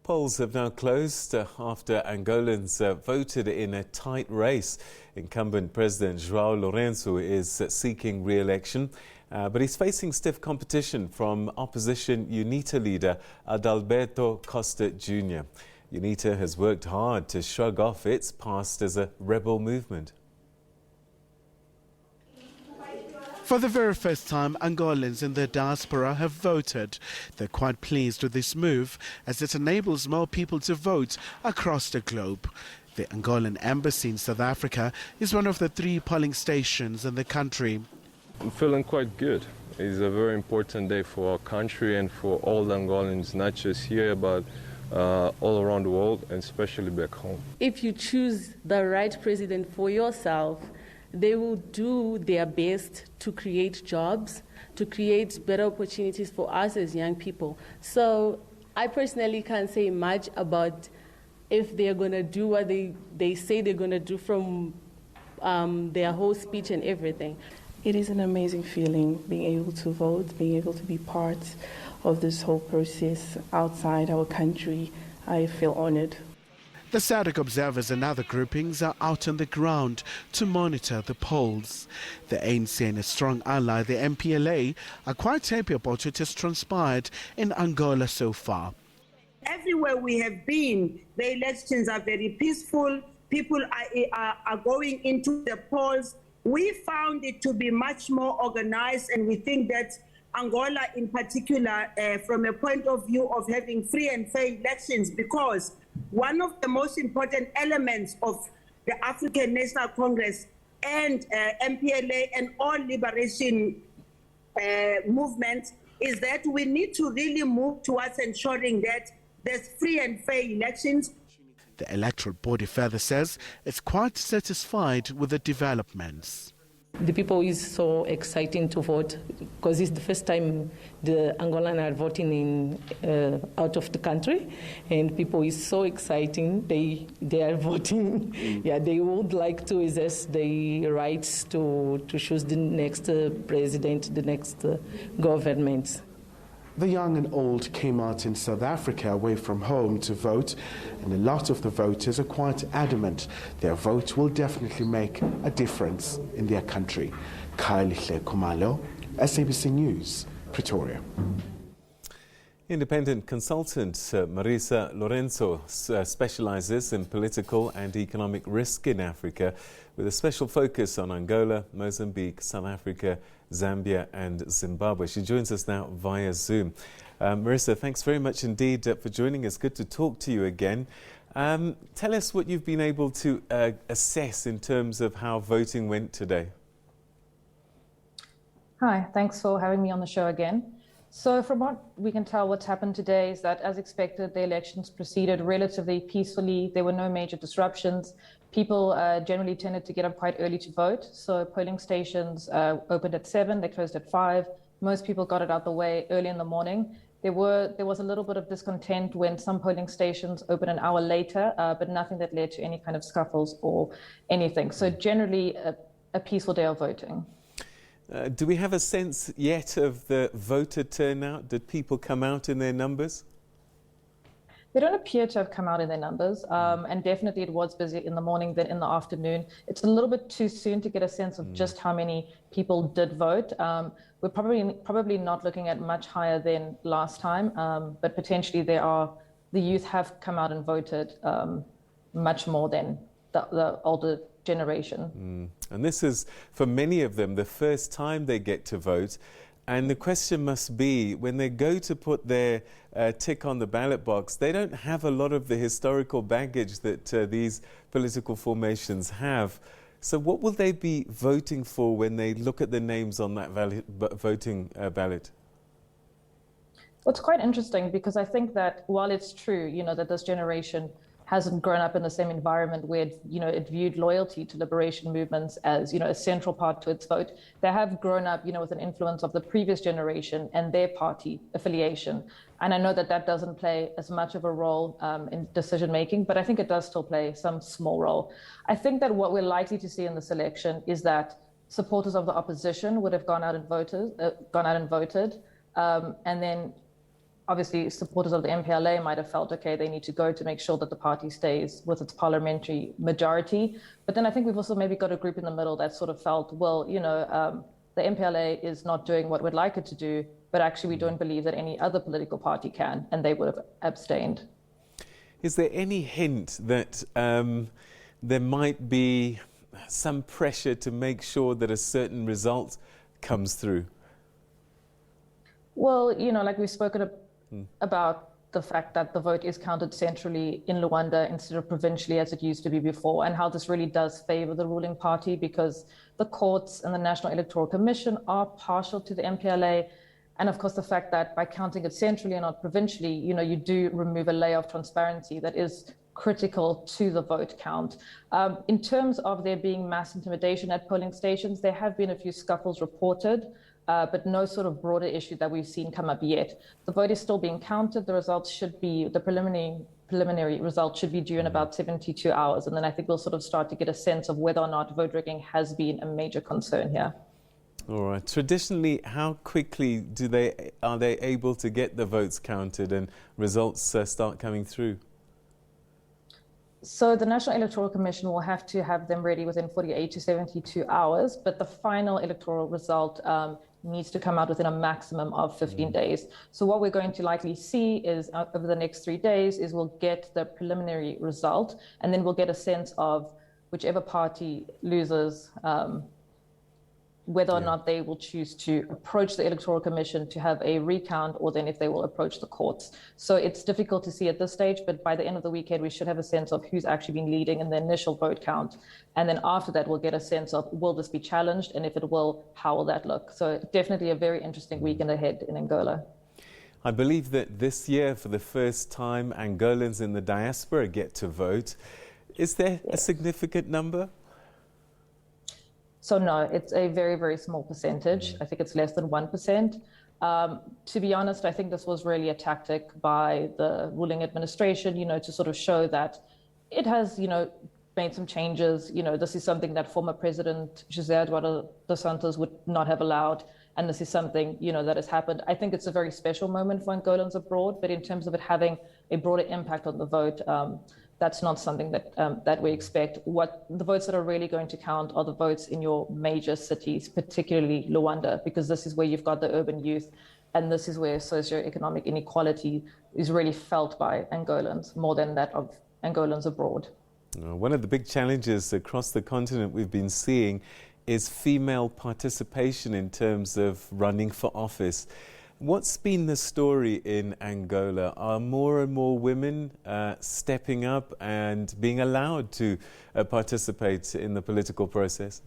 Polls have now closed after Angolans voted in a tight race. Incumbent President Joao Lourenco is seeking re-election, but he's facing stiff competition from opposition UNITA leader Adalberto Costa Junior. UNITA has worked hard to shrug off its past as a rebel movement. For the very first time, Angolans in the diaspora have voted. They're quite pleased with this move, as it enables more people to vote across the globe. The Angolan embassy in South Africa is one of the 3 polling stations in the country. I'm feeling quite good. It's a very important day for our country and for all the Angolans, not just here, but all around the world, and especially back home. If you choose the right president for yourself, they will do their best to create jobs, to create better opportunities for us as young people. So I personally can't say much about if they're going to do what they say they're going to do from their whole speech and everything. It is an amazing feeling being able to vote, being able to be part of this whole process outside our country. I feel honored. The SADC observers and other groupings are out on the ground to monitor the polls. The ANC and a strong ally, the MPLA, are quite happy about what has transpired in Angola so far. Everywhere we have been, the elections are very peaceful. People are going into the polls. We found it to be much more organized, and we think that Angola in particular, from a point of view of having free and fair elections, because one of the most important elements of the African National Congress and MPLA and all liberation movements is that we need to really move towards ensuring that there's free and fair elections. The electoral body further says it's quite satisfied with the developments. The people is so exciting to vote because it's the first time the Angolans are voting in out of the country, and people is so exciting. They are voting. Yeah, they would like to exercise their rights to choose the next president, the next government. The young and old came out in South Africa away from home to vote, and a lot of the voters are quite adamant their vote will definitely make a difference in their country. Khalihle Khumalo, SABC News, Pretoria. Independent consultant Marisa Lourenço specialises in political and economic risk in Africa, with a special focus on Angola, Mozambique, South Africa, Zambia and Zimbabwe. She joins us now via Zoom. Marisa, thanks very much indeed for joining us. Good to talk to you again. Tell us what you've been able to assess in terms of how voting went today. Hi, thanks for having me on the show again. So from what we can tell, what's happened today is that, as expected, the elections proceeded relatively peacefully. There were no major disruptions. People generally tended to get up quite early to vote. So polling stations opened at 7, they closed at 5. Most people got it out the way early in the morning. There was a little bit of discontent when some polling stations opened an hour later, but nothing that led to any kind of scuffles or anything. So generally a peaceful day of voting. Do we have a sense yet of the voter turnout? Did people come out in their numbers? They don't appear to have come out in their numbers, and definitely it was busy in the morning than in the afternoon. It's a little bit too soon to get a sense of just how many people did vote. We're probably not looking at much higher than last time, but potentially the youth have come out and voted much more than the older generation. And this is, for many of them, the first time they get to vote. And the question must be, when they go to put their tick on the ballot box, they don't have a lot of the historical baggage that these political formations have. So what will they be voting for when they look at the names on that voting ballot? Well, it's quite interesting, because I think that while it's true, that this generation hasn't grown up in the same environment where it viewed loyalty to liberation movements as a central part to its vote. They have grown up with an influence of the previous generation and their party affiliation. And I know that doesn't play as much of a role in decision making, but I think it does still play some small role. I think that what we're likely to see in this election is that supporters of the opposition would have gone out and voted, and then obviously supporters of the MPLA might have felt, okay, they need to go to make sure that the party stays with its parliamentary majority. But then I think we've also maybe got a group in the middle that sort of felt, well, the MPLA is not doing what we'd like it to do, but actually we don't believe that any other political party can, and they would have abstained. Is there any hint that there might be some pressure to make sure that a certain result comes through? Well, like we've spoken about the fact that the vote is counted centrally in Luanda instead of provincially as it used to be before, and how this really does favor the ruling party because the courts and the National Electoral Commission are partial to the MPLA. And of course, the fact that by counting it centrally and not provincially, you do remove a layer of transparency that is critical to the vote count. In terms of there being mass intimidation at polling stations, there have been a few scuffles reported, but no sort of broader issue that we've seen come up yet. The vote is still being counted. The preliminary results should be due in about 72 hours. And then I think we'll sort of start to get a sense of whether or not vote rigging has been a major concern here. All right. Traditionally, how quickly are they able to get the votes counted and results start coming through? So the National Electoral Commission will have to have them ready within 48 to 72 hours, but the final electoral result needs to come out within a maximum of 15 days. So what we're going to likely see is over the next 3 days is we'll get the preliminary result, and then we'll get a sense of whichever party loses, whether or not they will choose to approach the Electoral Commission to have a recount, or then if they will approach the courts. So it's difficult to see at this stage, but by the end of the weekend, we should have a sense of who's actually been leading in the initial vote count. And then after that, we'll get a sense of, will this be challenged? And if it will, how will that look? So definitely a very interesting weekend ahead in Angola. I believe that this year, for the first time, Angolans in the diaspora get to vote. Is there a significant number? So no, it's a very, very small percentage. I think it's less than 1%. To be honest, I think this was really a tactic by the ruling administration, to sort of show that it has, made some changes. This is something that former President José Eduardo dos Santos would not have allowed. And this is something, that has happened. I think it's a very special moment for Angolans abroad, but in terms of it having a broader impact on the vote, that's not something that we expect. What the votes that are really going to count are the votes in your major cities, particularly Luanda, because this is where you've got the urban youth, and this is where socioeconomic inequality is really felt by Angolans more than that of Angolans abroad. One of the big challenges across the continent we've been seeing is female participation in terms of running for office. What's been the story in Angola? Are more and more women stepping up and being allowed to participate in the political process?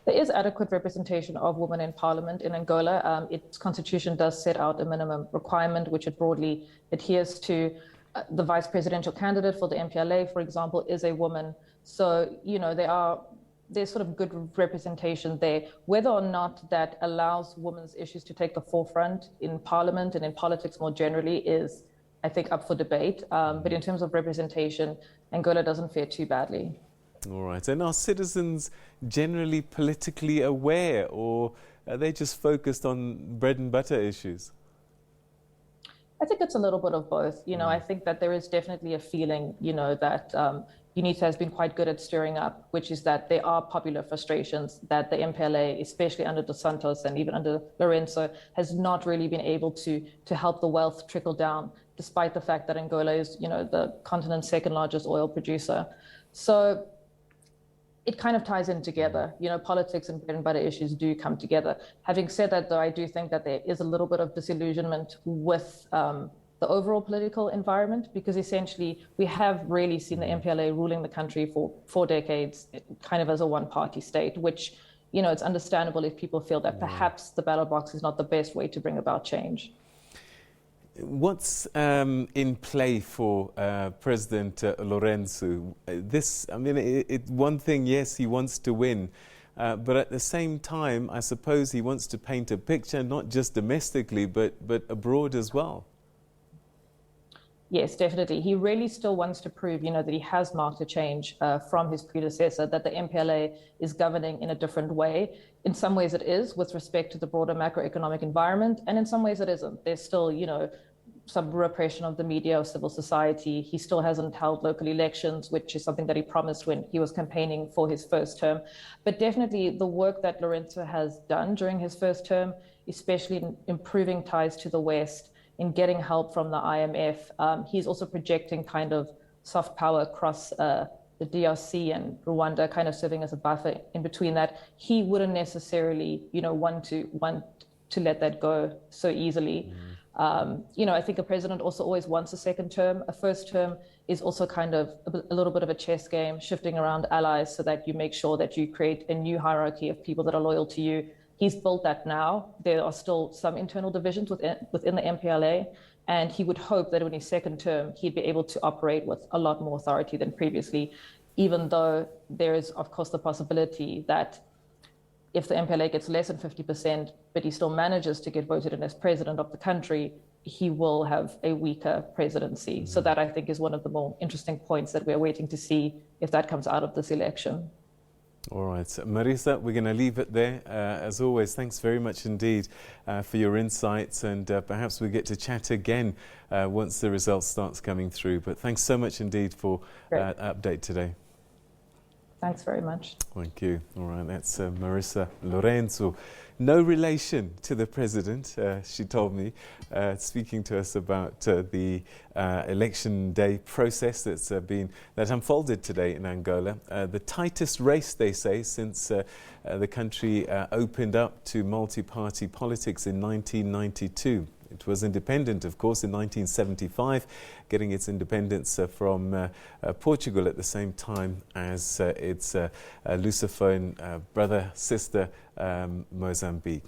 There is adequate representation of women in parliament in Angola. Its constitution does set out a minimum requirement, which it broadly adheres to. The vice presidential candidate for the MPLA, for example, is a woman. So, there's sort of good representation there. Whether or not that allows women's issues to take the forefront in parliament and in politics more generally is, I think, up for debate. But in terms of representation, Angola doesn't fare too badly. All right. And are citizens generally politically aware, or are they just focused on bread and butter issues? I think it's a little bit of both. I think that there is definitely a feeling, that UNITA has been quite good at stirring up, which is that there are popular frustrations that the MPLA, especially under Dos Santos and even under Lourenço, has not really been able to help the wealth trickle down, despite the fact that Angola is, the continent's second largest oil producer. So it kind of ties in together. Politics and bread and butter issues do come together. Having said that, though, I do think that there is a little bit of disillusionment with the overall political environment, because essentially we have really seen the MPLA ruling the country for 4 decades, kind of as a one-party state, which, it's understandable if people feel that perhaps the ballot box is not the best way to bring about change. What's in play for President Lourenço? One thing, yes, he wants to win, but at the same time, I suppose he wants to paint a picture, not just domestically, but abroad as well. Yes, definitely. He really still wants to prove, that he has marked a change from his predecessor, that the MPLA is governing in a different way. In some ways it is, with respect to the broader macroeconomic environment, and in some ways it isn't. There's still, some repression of the media or civil society. He still hasn't held local elections, which is something that he promised when he was campaigning for his first term. But definitely the work that Lourenço has done during his first term, especially in improving ties to the West, in getting help from the IMF. He's also projecting kind of soft power across the DRC and Rwanda, kind of serving as a buffer in between that. He wouldn't necessarily, want to let that go so easily. I think a president also always wants a second term. A first term is also kind of a little bit of a chess game, shifting around allies so that you make sure that you create a new hierarchy of people that are loyal to you. He's built that now. There are still some internal divisions within the MPLA, and he would hope that in his second term, he'd be able to operate with a lot more authority than previously, even though there is, of course, the possibility that if the MPLA gets less than 50%, but he still manages to get voted in as president of the country, he will have a weaker presidency. Mm-hmm. So that, I think, is one of the more interesting points that we're waiting to see if that comes out of this election. All right, so Marisa, we're going to leave it there. As always, thanks very much indeed for your insights, and perhaps we get to chat again once the results starts coming through. But thanks so much indeed for update today. Thanks very much. Thank you. All right, that's Marisa Lourenço. No relation to the president, she told me, speaking to us about the election day process that unfolded today in Angola. The tightest race, they say, since the country opened up to multi-party politics in 1992. It was independent, of course, in 1975, getting its independence from Portugal at the same time as its Lusophone brother-sister Mozambique.